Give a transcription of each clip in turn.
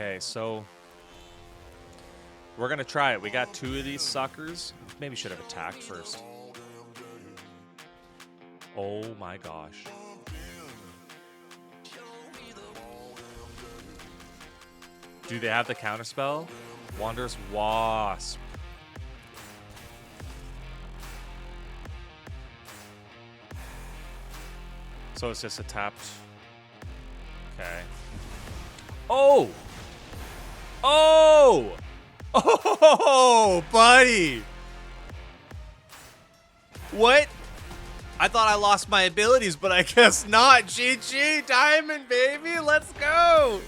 Okay, so we're gonna try it. We got 2 of these suckers. Maybe should have attacked first. Oh my gosh. Do they have the counterspell? Wanderous Wasp. So it's just a tapped. Okay. Oh! Oh! Oh, buddy! What? I thought I lost my abilities, but I guess not. GG, Diamond, baby! Let's go!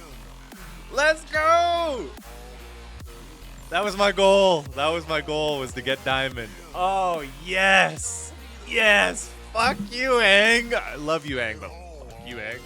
Let's go! That was my goal. That was my goal, was to get Diamond. Oh, yes! Yes! Fuck you, Aang! I love you, Aang, but fuck you, Aang.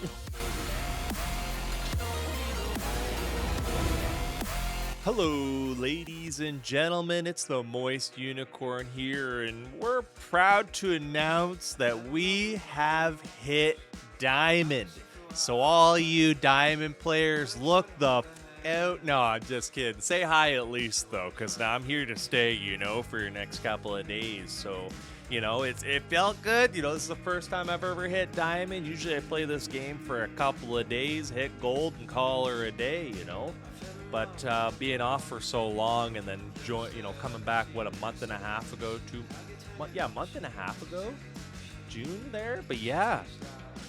Hello, ladies and gentlemen, it's the Moist Unicorn here, and we're proud to announce that we have hit Diamond. So all you Diamond players, look the out. No, I'm just kidding. Say hi at least, though, because now I'm here to stay, you know, for your next couple of days. So, you know, it felt good. You know, this is the first time I've ever hit Diamond. Usually I play this game for a couple of days, hit gold, and call her a day, you know. But being off for so long and then coming back, what, a month and a half ago, a month and a half ago, June there. But yeah,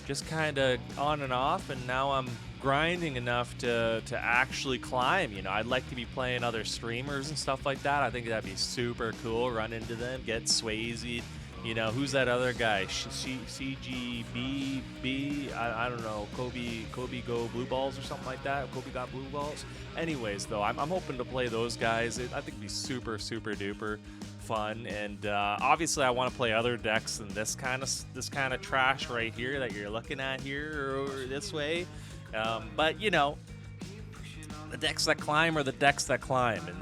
just kind of on and off, and now I'm grinding enough to actually climb. You know, I'd like to be playing other streamers and stuff like that. I think that'd be super cool. Run into them, get Swayze. You know, who's that other guy? CGBB, I don't know, Kobe Go Blue Balls or something like that. Kobe got Blue Balls. Anyways, though, I'm hoping to play those guys. I think it'd be super, super duper fun. And obviously, I want to play other decks than this kind of trash right here that you're looking at here or this way. But you know, the decks that climb are the decks that climb, and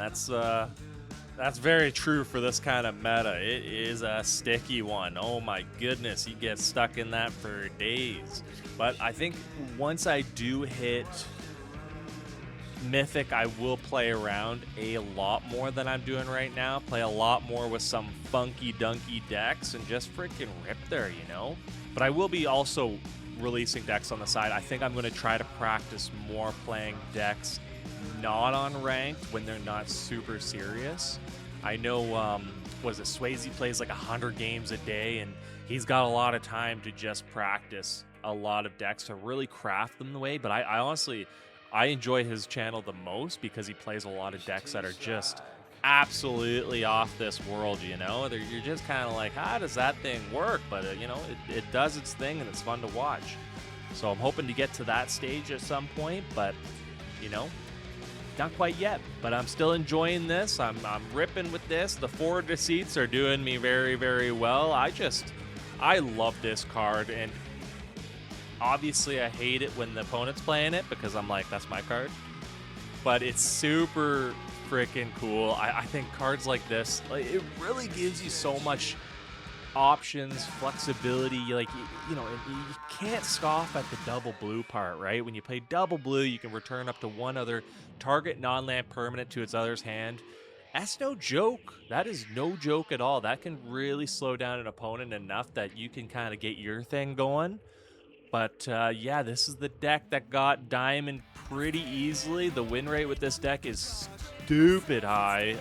that's very true for this kind of meta. It is a sticky one. Oh my goodness, you get stuck in that for days. But I think once I do hit Mythic, I will play around a lot more than I'm doing right now. Play a lot more with some funky dunky decks and just freaking rip there, you know? But I will be also releasing decks on the side. I think I'm going to try to practice more playing decks not on ranked when they're not super serious. I know, Swayze plays like 100 games a day, and he's got a lot of time to just practice a lot of decks to really craft them the way. But I honestly, I enjoy his channel the most because he plays a lot of decks that are just absolutely off this world, you know? You're just kind of like, how does that thing work? But, you know, it does its thing, and it's fun to watch. So I'm hoping to get to that stage at some point, but, you know, not quite yet, but I'm still enjoying this. I'm ripping with this. The 4 Deceits are doing me very, very well. I love this card, and obviously I hate it when the opponent's playing it because I'm like, that's my card. But it's super freaking cool. I think cards like this, like, it really gives you so much options, flexibility. Like, you know, you can't scoff at the double blue part, right? When you play double blue, you can return up to one other target non-land permanent to its other's hand. That's no joke. That is no joke at all. That can really slow down an opponent enough that you can kind of get your thing going. But yeah, this is the deck that got Diamond pretty easily. The win rate with this deck is stupid high.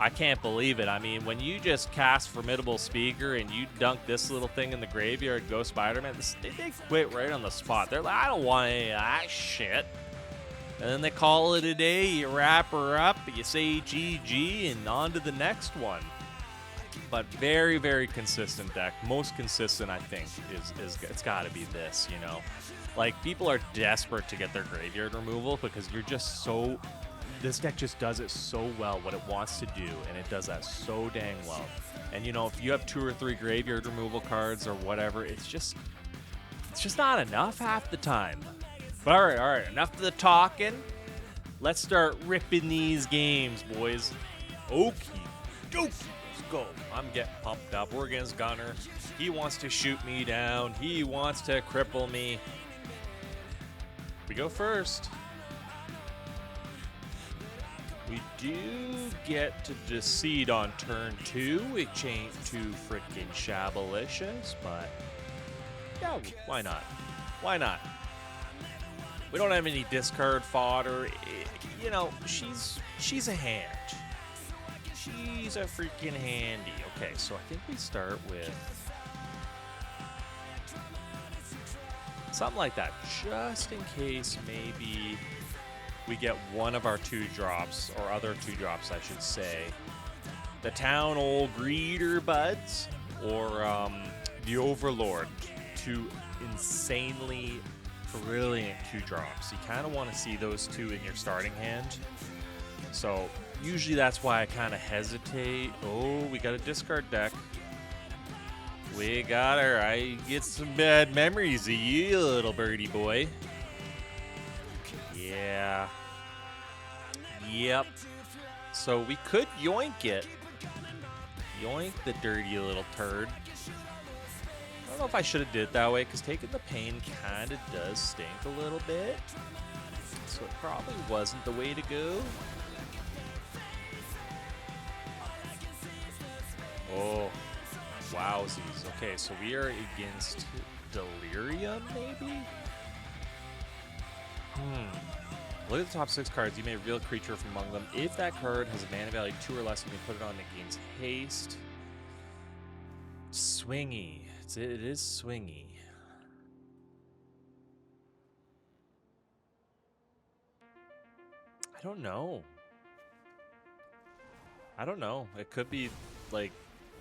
I can't believe it. I mean, when you just cast Formidable Speaker and you dunk this little thing in the graveyard, Go Spider-Man, they quit right on the spot. They're like, I don't want any of that shit. And then they call it a day, you wrap her up, you say GG, and on to the next one. But very, very consistent deck. Most consistent, I think, is it's got to be this, you know. Like, people are desperate to get their graveyard removal because you're just so... This deck just does it so well, what it wants to do, and it does that so dang well. And, you know, if you have 2 or 3 graveyard removal cards or whatever, it's just not enough half the time. But all right, enough of the talking. Let's start ripping these games, boys. Okie dokie, let's go. I'm getting pumped up. We're against Gunner. He wants to shoot me down. He wants to cripple me. We go first. We do get to Deceit on turn 2, which ain't too freaking shabalicious, but yeah, why not? Why not? We don't have any discard fodder. You know, she's a hand. She's a freaking handy. Okay, so I think we start with something like that, just in case maybe we get one of our 2-drops, or other 2-drops, I should say. The Town Old Greeter Buds, or the Overlord. 2 insanely brilliant 2-drops. You kind of want to see those 2 in your starting hand. So usually that's why I kind of hesitate. Oh, we got a discard deck. We got her. I get some bad memories of you, little birdie boy. Yeah. Yep. So we could yoink it. Yoink the dirty little turd. I don't know if I should have did it that way, because taking the pain kind of does stink a little bit. So it probably wasn't the way to go. Oh, wowsies. Okay, so we are against Delirium, maybe? Look at the top 6 cards. You may reveal a creature from among them. If that card has a mana value 2 or less, you may put it on and gains haste. Swingy. It is swingy. I don't know. It could be, like,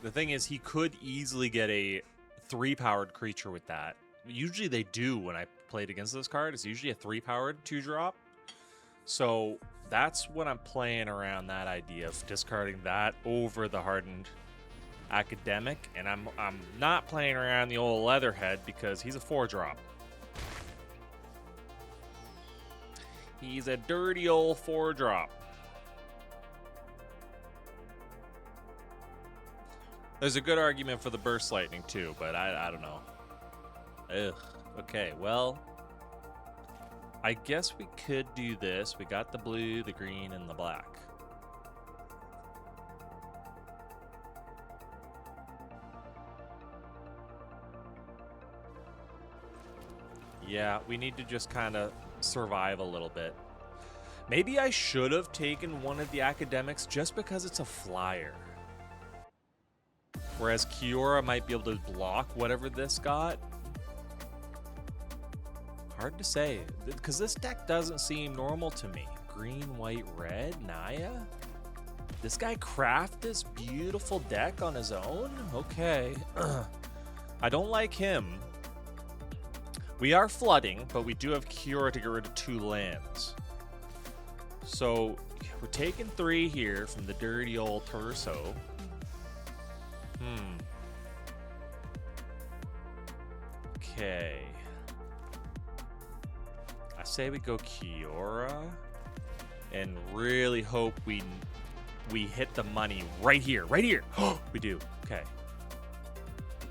the thing is, he could easily get a 3-powered creature with that. Usually they do when I played against this card. It's usually a 3-powered 2-drop. So that's when I'm playing around that idea of discarding that over the hardened Academic, and I'm not playing around the old Leatherhead because he's a 4-drop. He's a dirty old 4-drop. There's a good argument for the Burst Lightning too, but I don't know. Ugh. Okay, well, I guess we could do this. We got the blue, the green, and the black. Yeah, we need to just kind of survive a little bit. Maybe I should have taken one of the Academics just because it's a flyer. Whereas Kiora might be able to block whatever this got. Hard to say, because this deck doesn't seem normal to me. Green, white, red, Naya? This guy craft this beautiful deck on his own? Okay. I don't like him. We are flooding, but we do have Kiora to get rid of 2 lands. So we're taking 3 here from the dirty old torso. Okay. I say we go Kiora and really hope we hit the money right here. Right here. We do. Okay.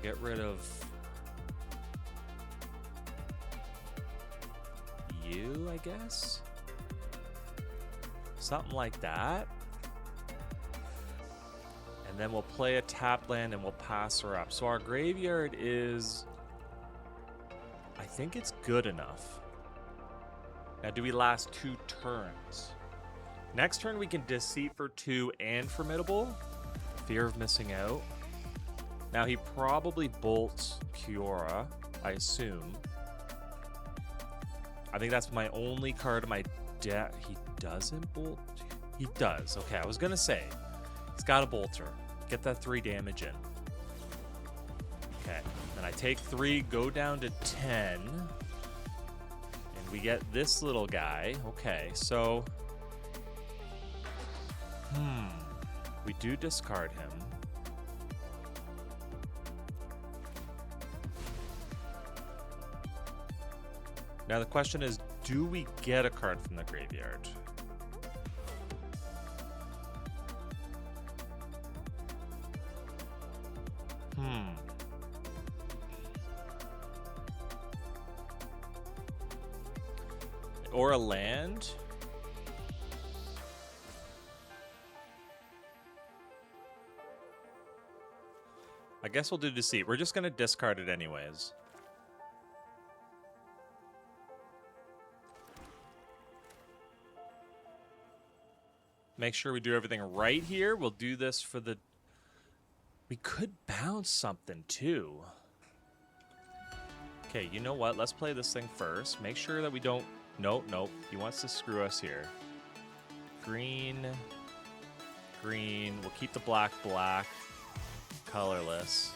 Get rid of you, I guess. Something like that. And then we'll play a tap land and we'll pass her up. So our graveyard is, I think it's good enough. Now, do we last 2 turns? Next turn, we can Deceit for 2 and Formidable. Fear of missing out. Now, he probably bolts Kiora, I assume. I think that's my only card in my deck. He doesn't bolt? He does. Okay, I was going to say, he's got a bolter. Get that 3 damage in. Okay, then I take 3, go down to 10. And we get this little guy. Okay, so... we do discard him. Now the question is, do we get a card from the graveyard? Or a land? I guess we'll do Deceit. We're just going to discard it anyways. Make sure we do everything right here. We'll do this for the... We could bounce something, too. Okay, you know what? Let's play this thing first. Make sure that we don't... Nope, nope. He wants to screw us here. Green. Green. We'll keep the black black. Colorless.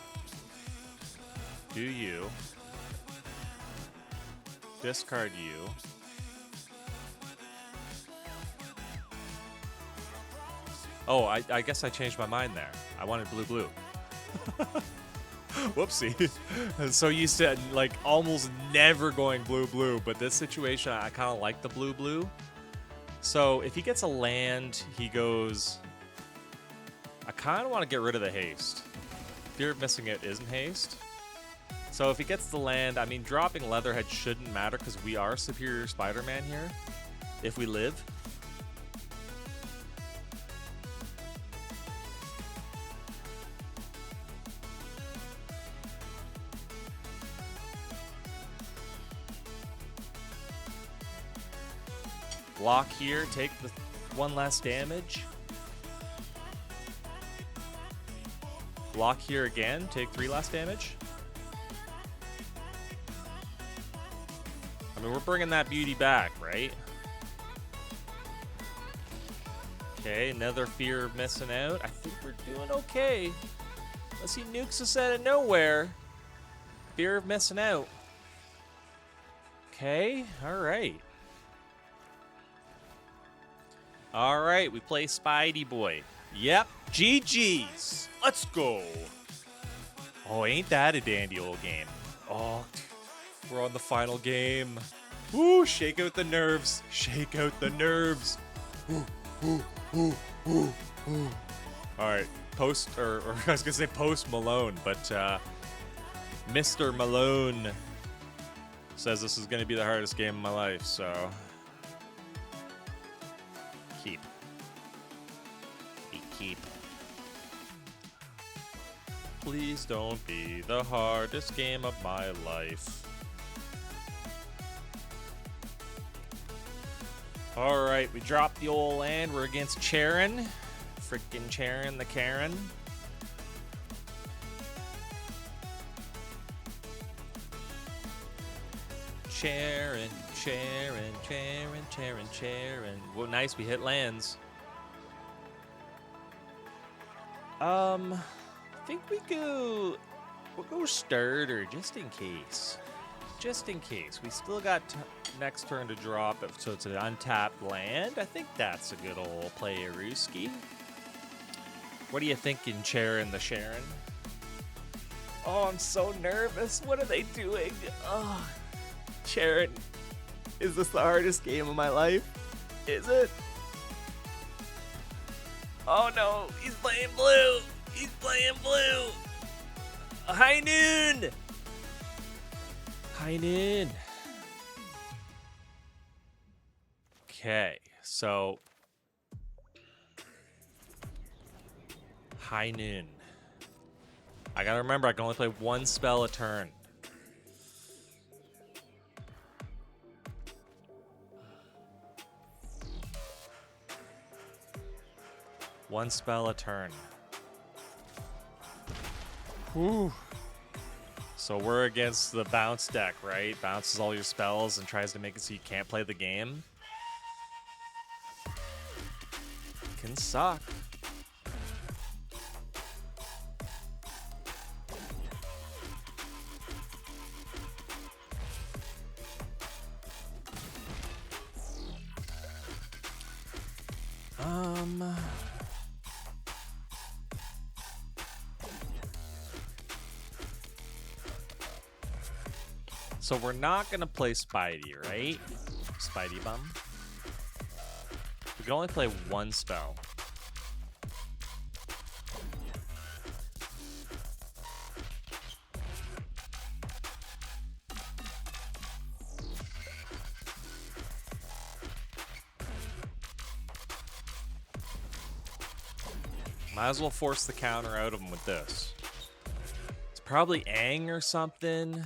Do you. Discard you. Oh, I guess I changed my mind there. I wanted blue. Whoopsie. So you said, like, almost never going blue, but this situation, I kind of like the blue. So if he gets a land, he goes... I kind of want to get rid of the haste. Fear of missing it isn't haste. So if he gets the land, I mean, dropping Leatherhead shouldn't matter because we are Superior Spider-Man here. If we live. Block here, take the one less damage. Block here again, take 3 less damage. I mean, we're bringing that beauty back, right? Okay, another fear of missing out. I think we're doing okay. Unless he nukes us out of nowhere. Fear of missing out. Okay, alright. Alright, we play Spidey Boy. Yep, GG's. Let's go. Oh, ain't that a dandy old game. Oh, we're on the final game. Woo, shake out the nerves. Shake out the nerves. Alright, I was gonna say Post Malone, but Mr. Malone says this is gonna be the hardest game of my life, so... Keep. Please don't be the hardest game of my life. Alright, we dropped the old land. We're against Charon. Frickin' Charon the Karen. Charon. Well, nice, we hit lands. I think we'll go starter just in case. Just in case. We still got next turn to drop it, so it's an untapped land. I think that's a good old play-a-rooski. What are you thinking, Charon the Sharon? Oh, I'm so nervous. What are they doing? Oh, Charon, is this the hardest game of my life? Is it? Oh no, he's playing blue. He's playing blue. High noon. High noon. Okay, so high noon. I gotta remember I can only play one spell a turn. One spell a turn. Whew. So we're against the bounce deck, right? Bounces all your spells and tries to make it so you can't play the game. Can suck. So we're not gonna play Spidey, right? Spidey bum. We can only play one spell. Might as well force the counter out of him with this. Probably Aang or something.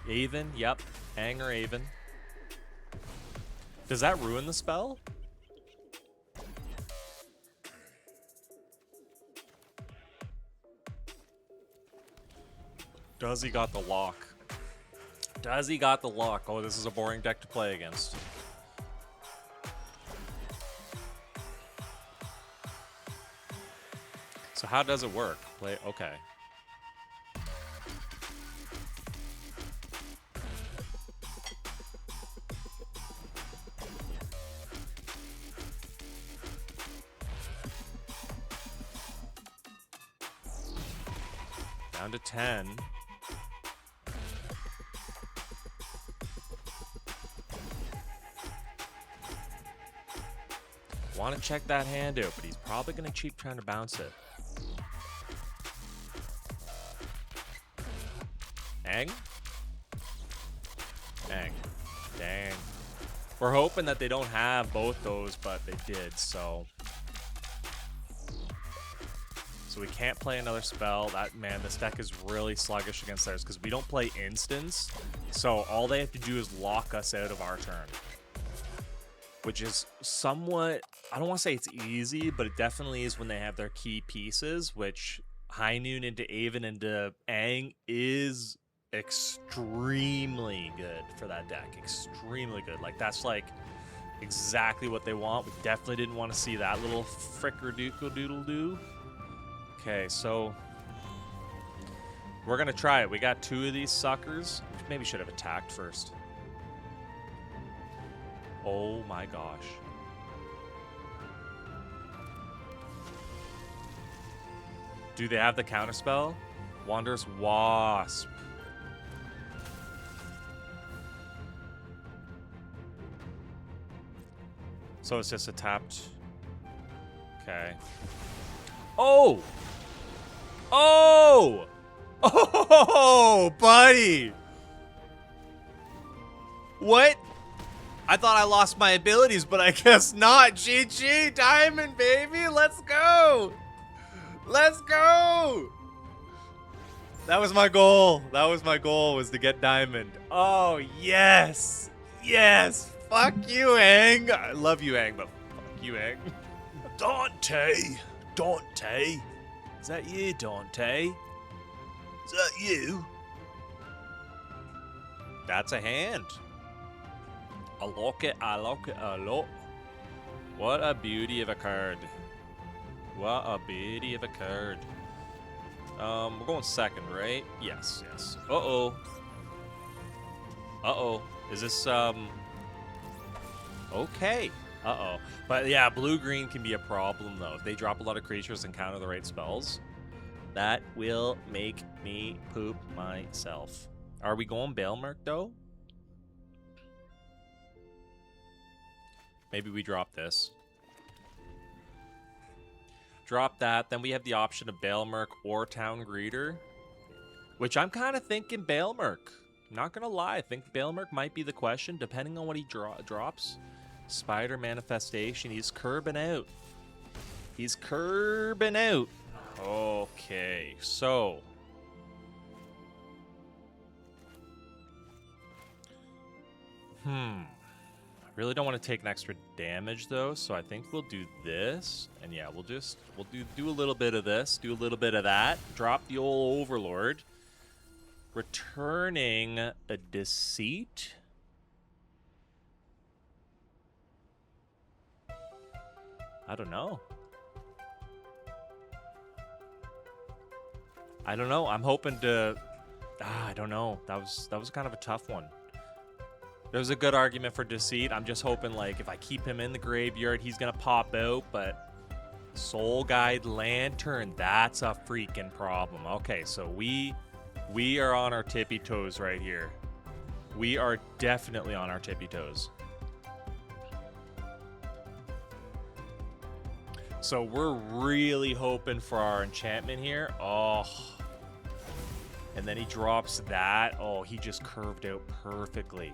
Aven, yep. Aang or Aven. Does that ruin the spell? Does he got the lock? Does he got the lock? Oh, this is a boring deck to play against. So how does it work? Play, okay. Down to 10. Want to check that hand out, but he's probably going to keep trying to bounce it. Aang? Aang. Dang. We're hoping that they don't have both those, but they did, so... So we can't play another spell. That, man, this deck is really sluggish against theirs because we don't play instants. So all they have to do is lock us out of our turn. Which is somewhat, I don't want to say it's easy, but it definitely is when they have their key pieces, which High Noon into Aven into Aang is extremely good for that deck. Extremely good. Like, that's like exactly what they want. We definitely didn't want to see that little fricker-doodle-doo. Okay, so we're going to try it. We got 2 of these suckers. Maybe should have attacked first. Oh my gosh. Do they have the counterspell? Wondrous Wasp. So it's just a tapped... Okay. Oh! Oh! Oh, buddy! What? I thought I lost my abilities, but I guess not. GG, Diamond, baby! Let's go! Let's go! That was my goal. That was my goal, was to get Diamond. Oh, yes! Yes! Fuck you, Aang! I love you, Aang, but fuck you, Aang. Dante! Dante! Is that you, Dante? Is that you? That's a hand. I like it a lot. What a beauty of a card. What a beauty of a card. We're going second, right? Yes, yes. Uh-oh. Uh-oh. Is this, okay. Uh-oh. But yeah, blue-green can be a problem, though. If they drop a lot of creatures and counter the right spells, that will make me poop myself. Are we going Balemurk, though? Maybe we drop this. Drop that. Then we have the option of Balemurk or Town Greeter, which I'm kind of thinking Balemurk. I'm not going to lie. I think Balemurk might be the question, depending on what he drops. Spider Manifestation. He's curbing out. He's curbing out. Okay, so... I really don't want to take an extra damage, though, so I think we'll do this. And yeah, we'll do a little bit of this, do a little bit of that. Drop the old Overlord. Returning a Deceit. I don't know. I don't know. I'm hoping to... I don't know. That was kind of a tough one. There's a good argument for Deceit. I'm just hoping, like, if I keep him in the graveyard, he's going to pop out, but Soul Guide Lantern, that's a freaking problem. Okay, so we are on our tippy toes right here. We are definitely on our tippy toes. So we're really hoping for our enchantment here. Oh. And then he drops that. Oh, he just curved out perfectly.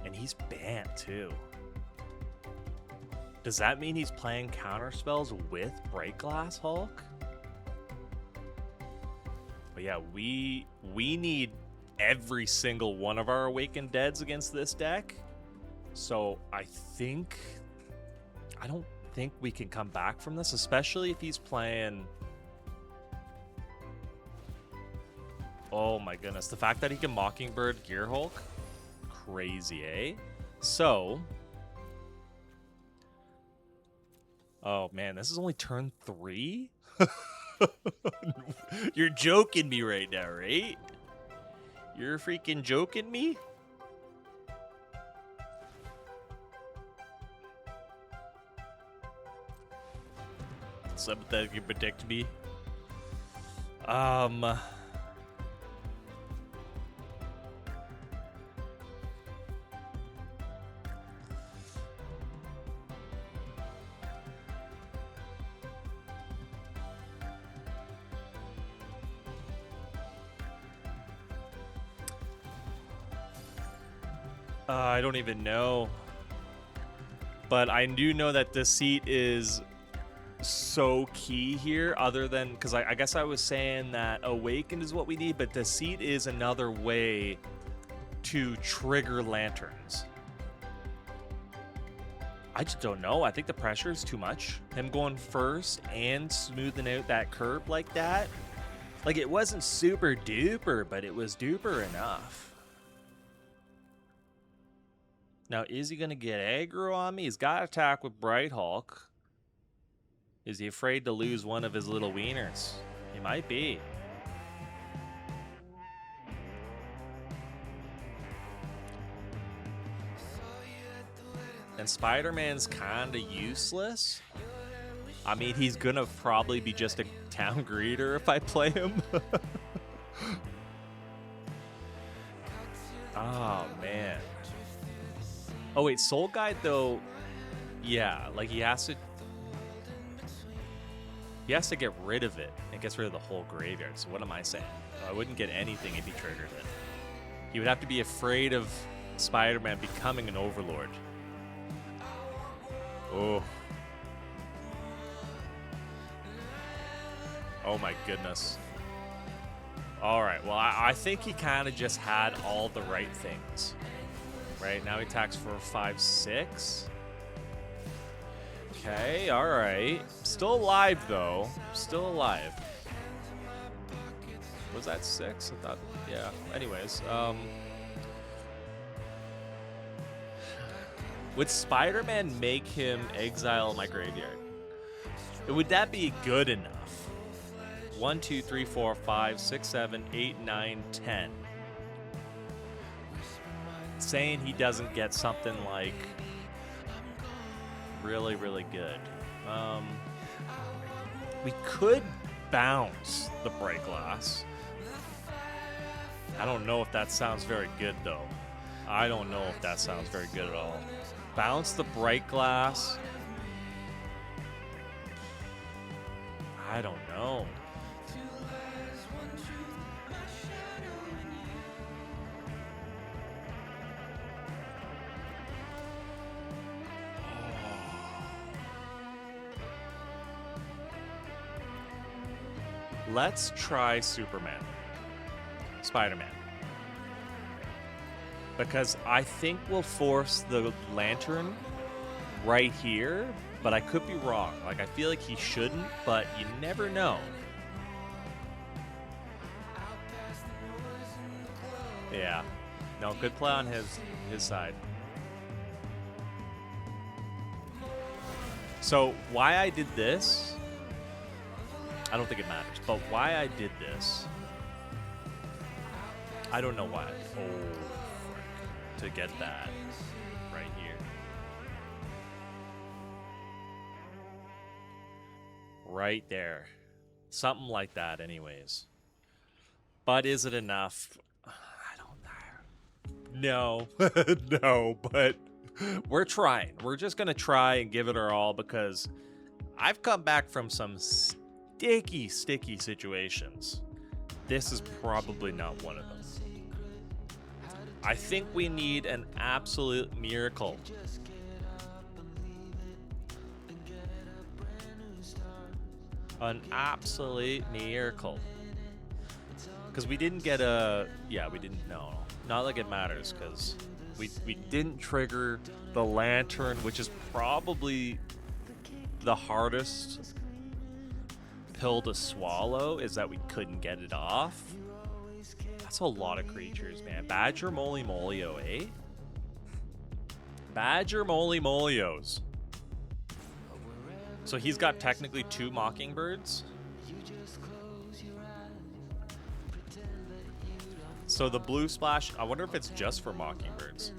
And he's banned, too. Does that mean he's playing counter spells with Break Glass Hulk? But yeah, Yeah, we need every single one of our Awakened Deads against this deck. So I don't think we can come back from this, especially if he's playing... Oh my goodness, the fact that he can Mockingbird Gearhulk, crazy, eh? So... Oh man, this is only turn 3? You're joking me right now, right? You're freaking joking me? Sympathetically protect me. I don't even know. But I do know that Deceit is so key here, other than... Because I guess I was saying that Awakened is what we need, but Deceit is another way to trigger lanterns. I just don't know. I think the pressure is too much. Him going first and smoothing out that curb like that. Like, it wasn't super duper, but it was duper enough. Now, is he going to get aggro on me? He's got to attack with Bright Hulk. Is he afraid to lose one of his little wieners? He might be. And Spider-Man's kind of useless. I mean, he's going to probably be just a town greeter if I play him. Oh, man. Oh, wait, Soul Guide, though, yeah, like, he has to get rid of it. It gets rid of the whole graveyard, so what am I saying? I wouldn't get anything if he triggered it. He would have to be afraid of Spider-Man becoming an Overlord. Oh. Oh, my goodness. All right, well, I think he kind of just had all the right things. Right, now he attacks for 5-6. Okay, all right. Still alive, though. Still alive. Was that 6? I thought, yeah. Anyways, would Spider-Man make him exile my graveyard? Would that be good enough? 1, 2, 3, 4, 5, 6, 7, 8, 9, 10. Saying he doesn't get something like really, really good. We could bounce the Bright Glass. I don't know if that sounds very good, though. I don't know if that sounds very good at all. Bounce the Bright Glass. I don't know. Let's try Superman. Spider-Man. Because I think we'll force the lantern right here, but I could be wrong. Like, I feel like he shouldn't, but you never know. Yeah. No, good play on his side. So, why I did this... I don't think it matters, but why I did this, I don't know why. Oh, frick. To get that right here. Right there. Something like that anyways. But is it enough? I don't know. No. No, but we're trying. We're just going to try and give it our all because I've come back from some sticky situations. This is probably not one of them. I think we need an absolute miracle. An absolute miracle. Because we didn't get a... Yeah, we didn't... No, not like it matters, because we didn't trigger the lantern, which is probably the hardest pill to swallow, is that we couldn't get it off. That's a lot of creatures, man. Badger Moly Molio, eh? Badger Moly Molios. So he's got technically 2 Mockingbirds. So the blue splash, I wonder if it's just for Mockingbirds.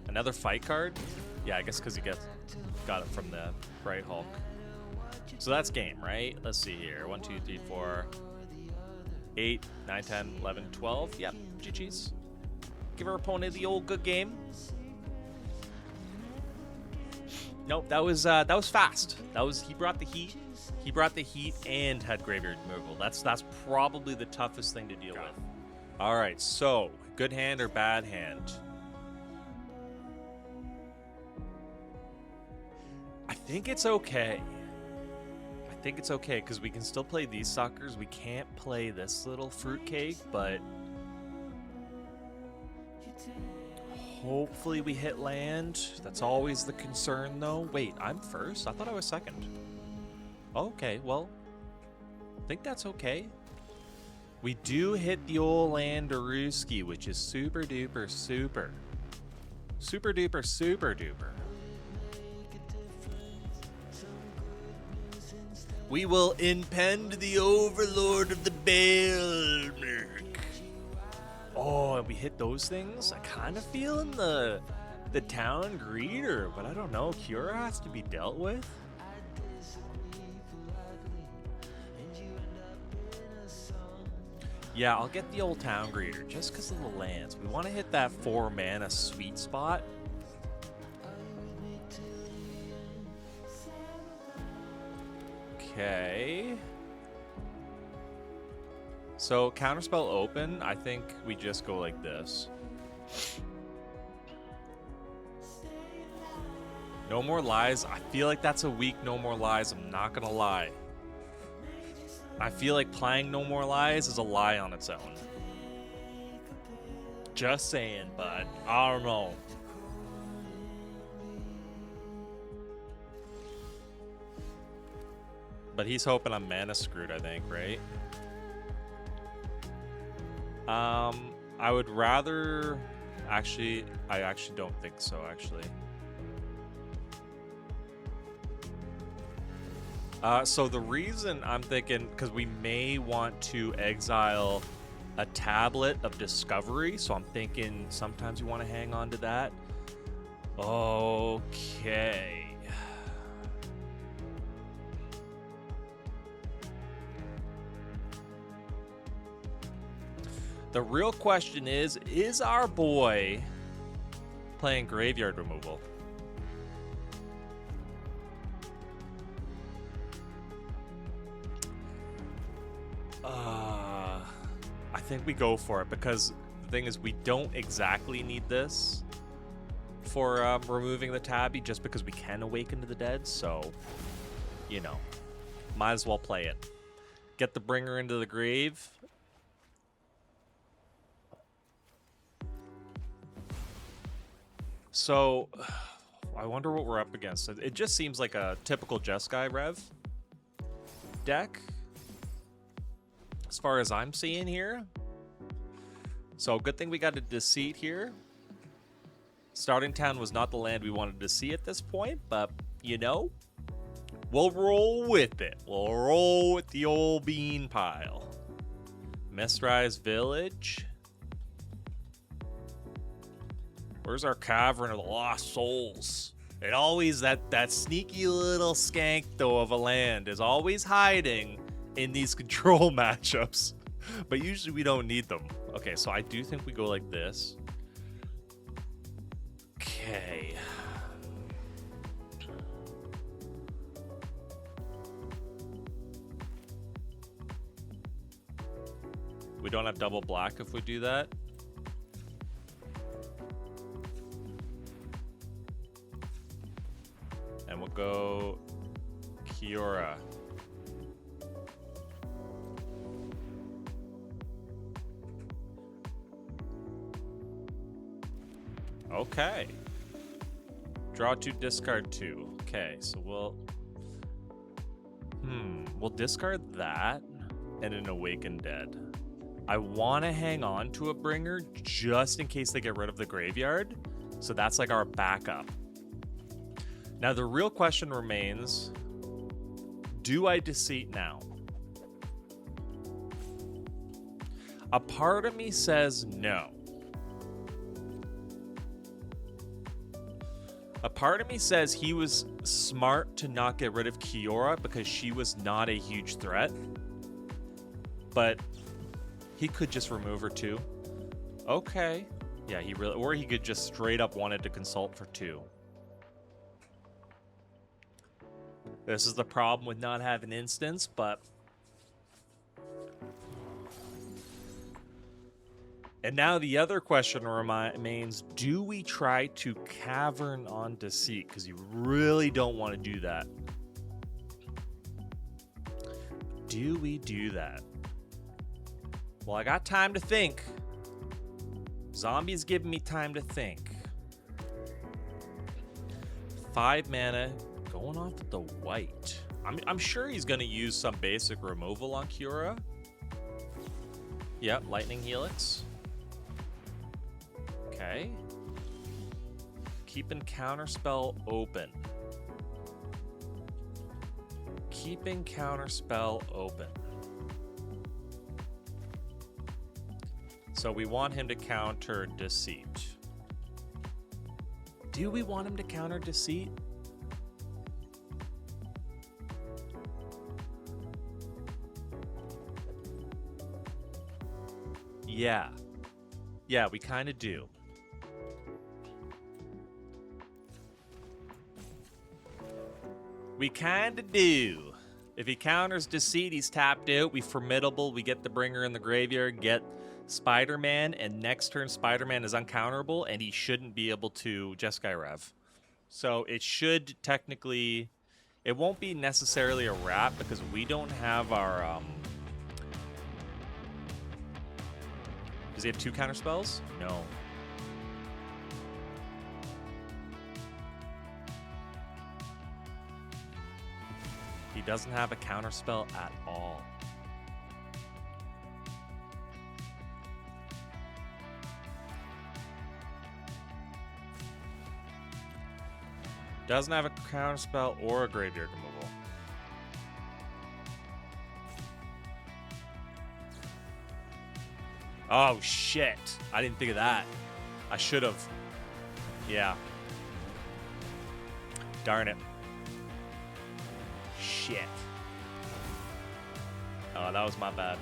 Another fight card? Yeah, I guess because he got it from the Bright Hulk. So that's game, right? Let's see here. 1, 2, 3, 4, 8, 9, 10, 11, 12. Yep, GG's. Give our opponent the old good game. Nope, that was fast. He brought the heat. He brought the heat and had graveyard removal. That's probably the toughest thing to deal with. All right, so good hand or bad hand? I think it's okay. I think it's okay because we can still play these suckers. We can't play this little fruitcake, but hopefully we hit land. That's always the concern, though. Wait, I'm first? I thought I was second. Okay, well, I think that's okay. We do hit the old Landaruski, which is super duper super. Super duper super duper. We will impend the Overlord of the Balemurk. Oh, and we hit those things? I kind of feeling the town greeter, but I don't know. Kiora has to be dealt with. Yeah, I'll get the old town greeter just because of the lands. We want to hit that 4 mana sweet spot. Okay. So counterspell open, I think we just go like this. No More Lies. I feel like that's a weak No More Lies. I'm not gonna lie. I feel like playing No More Lies is a lie on its own. Just saying, bud. I don't know. But he's hoping I'm mana screwed, I think, right? I would rather... Actually, I actually don't think so, actually. So the reason I'm thinking, because we may want to exile a tablet of discovery, so I'm thinking sometimes we want to hang on to that. Okay. The real question is our boy playing graveyard removal? I think we go for it because the thing is we don't exactly need this for removing the tabby just because we can awaken to the dead, so you know, might as well play it. Get the bringer into the grave. So I wonder what we're up against. It just seems like a typical Jeskai Rev deck as far as I'm seeing here. So good thing we got a Deceit here. Starting Town was not the land we wanted to see at this point, but you know, we'll roll with it. We'll roll with the old bean pile. Mistrise Village. Where's our Cavern of the Lost Souls? It always, that sneaky little skank, though, of a land is always hiding in these control matchups. But usually we don't need them. Okay, so I do think we go like this. Okay. We don't have double black if we do that. And we'll go Kiora. Okay. Draw 2, discard 2. Okay, so we'll discard that and an Awaken Dead. I want to hang on to a Bringer just in case they get rid of the graveyard. So that's like our backup. Now the real question remains, do I Deceit now? A part of me says no. A part of me says he was smart to not get rid of Kiora because she was not a huge threat. But he could just remove her too. Okay. Yeah, he really, or he could just straight up wanted to consult for 2. This is the problem with not having instance, but... And now the other question remains, do we try to Cavern on Deceit? Because you really don't want to do that. Do we do that? Well, I got time to think. Zombie's giving me time to think. 5 mana, going off with the white. I'm sure he's going to use some basic removal on Kiora. Yep, Lightning Helix. Okay. Keeping Counterspell open. Keeping Counterspell open. So we want him to counter Deceit. Do we want him to counter Deceit? Yeah. Yeah, we kind of do. We kind of do. If he counters Deceit, he's tapped out. We Formidable. We get the Bringer in the graveyard. Get Spider-Man. And next turn, Spider-Man is uncounterable. And he shouldn't be able to Jeskai Rev. So it should technically... It won't be necessarily a wrap because we don't have our... Does he have 2 counterspells? No. He doesn't have a counterspell at all. Doesn't have a counterspell or a graveyard removal. Oh, shit. I didn't think of that. I should have. Yeah. Darn it. Shit. Oh, that was my bad.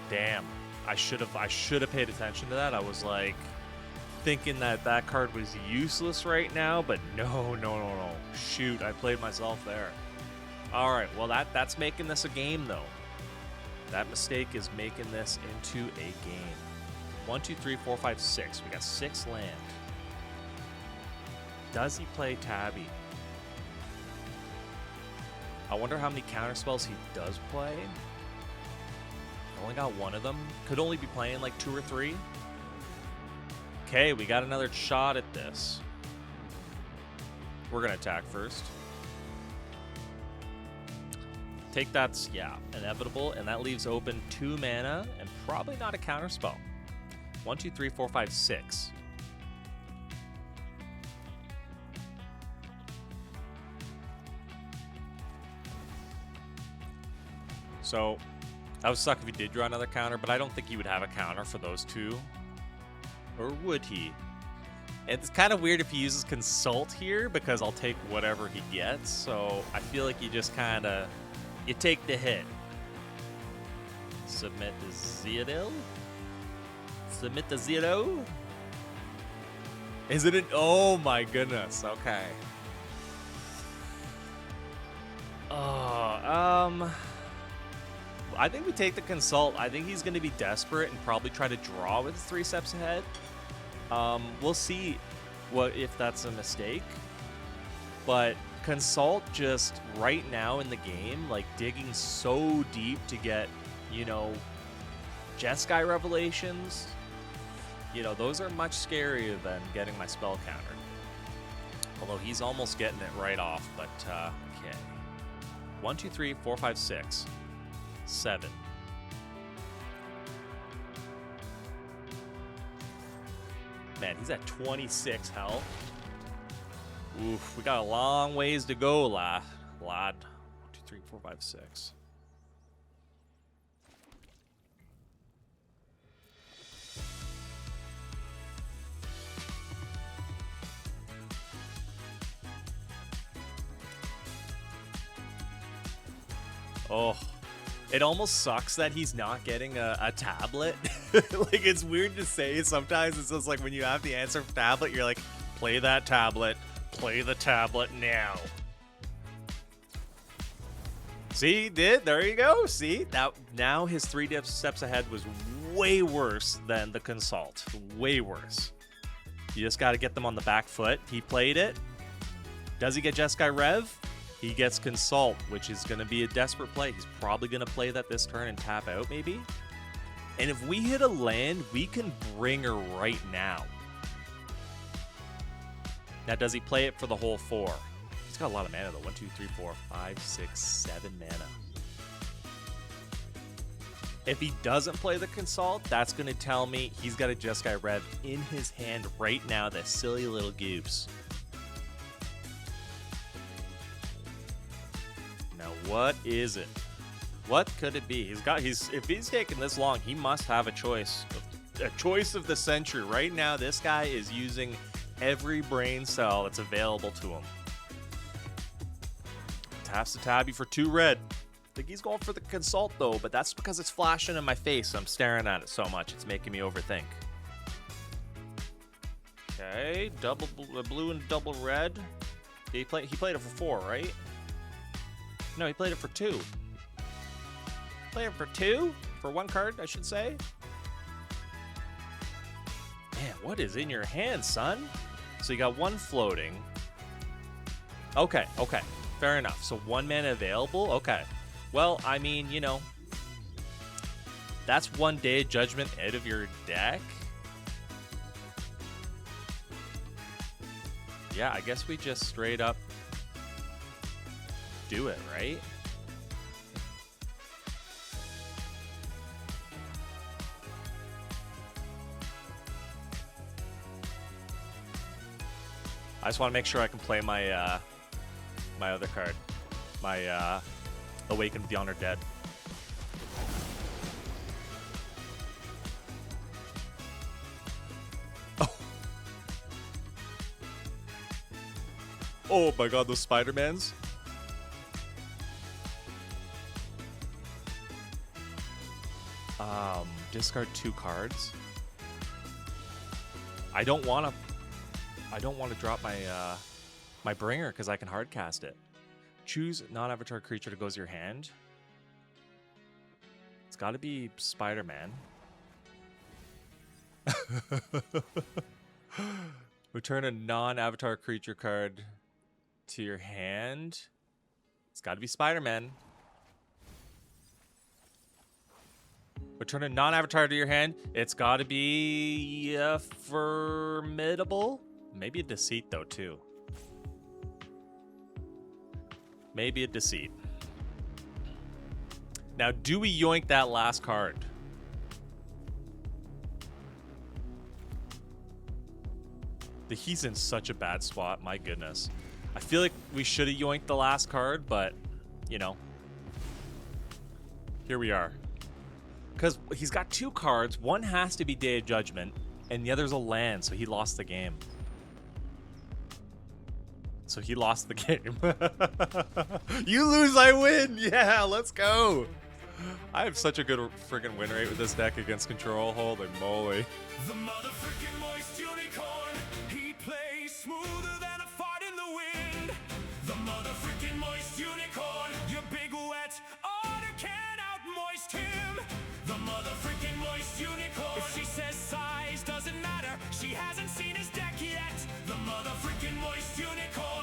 Damn. I should have paid attention to that. I was like thinking that that card was useless right now, but no. Shoot, I played myself there. All right, well that's making this a game though. That mistake is making this into a game. 1, 2, 3, 4, 5, 6. We got 6 land. Does he play Tabby? I wonder how many counterspells he does play. Only got 1 of them. Could only be playing like 2 or 3. Okay, we got another shot at this. We're gonna attack first. Take that's, yeah, inevitable, and that leaves open 2 mana and probably not a counterspell. 1, 2, 3, 4, 5, 6. So that would suck if he did draw another counter, but I don't think he would have a counter for those 2. Or would he? It's kind of weird if he uses Consult here because I'll take whatever he gets. So I feel like you just kind of, you take the hit. Submit to Zero? Submit to Zero? Is it an, oh my goodness, okay. I think we take the Consult. I think he's going to be desperate and probably try to draw with 3 steps ahead. We'll see if that's a mistake. But Consult just right now in the game, like digging so deep to get, you know, Jeskai Revelations. you know, those are much scarier than getting my spell countered. Although he's almost getting it right off, but okay. 1, 2, 3, 4, 5, 6, 7. Man, he's at 26 health. Oof, we got a long ways to go, lad. 1, 2, 3, 4, 5, 6. Oh, it almost sucks that he's not getting a tablet. Like, it's weird to say sometimes. It's just like when you have the answer for tablet, you're like, play that tablet. Play the tablet now. See, there you go. See, now his 3 steps ahead was way worse than the consult. Way worse. You just got to get them on the back foot. He played it. Does he get Jeskai Rev? He gets Consult, which is going to be a desperate play. He's probably going to play that this turn and tap out, maybe. And if we hit a land, we can bring her right now. Now, does he play it for the whole 4? He's got a lot of mana, though. 1, 2, 3, 4, 5, 6, 7 mana. If he doesn't play the Consult, that's going to tell me he's got a Jeskai Rev in his hand right now, that silly little goose. Now, what is it? What could it be? If he's taking this long, he must have a choice. A choice of the century. Right now, this guy is using every brain cell that's available to him. Taps the tabby for 2 red. I think he's going for the Consult, though, but that's because it's flashing in my face. I'm staring at it so much, it's making me overthink. Okay, double blue and double red. He played it for 4, right? No, he played it for 2. Play it for 2? For 1 card, I should say. Man, what is in your hand, son? So you got 1 floating. Okay. Fair enough. So 1 mana available? Okay. Well, I mean, you know, that's 1 Day of Judgment out of your deck. Yeah, I guess we just straight up do it, right? I just want to make sure I can play my my other card, my Awaken with the Honored Dead. Oh my god, those Spider-Mans. Discard 2 cards. I don't want to drop my my bringer because I can hard cast it. Choose non-avatar creature to go to your hand. It's got to be Spider-Man. Return a non-avatar creature card to your hand. It's got to be Spider-Man. Return a non-avatar to your hand. It's got to be Formidable. Maybe a Deceit, though, too. Maybe a Deceit. Now, do we yoink that last card? He's in such a bad spot. My goodness. I feel like we should have yoinked the last card, but, you know. Here we are. Because he's got 2 cards. One has to be Day of Judgment, and the other's a land, so he lost the game. So he lost the game. You lose, I win! Yeah, let's go! I have such a good friggin' win rate with this deck against control. Holy moly. The motherfucking moist unicorn. He plays smoother than a fart in the wind. The motherfucking moist unicorn. Your big wet otter can out-moist him. The motherfucking moist unicorn. If she says size doesn't matter, she hasn't seen his deck yet. The motherfucking moist unicorn.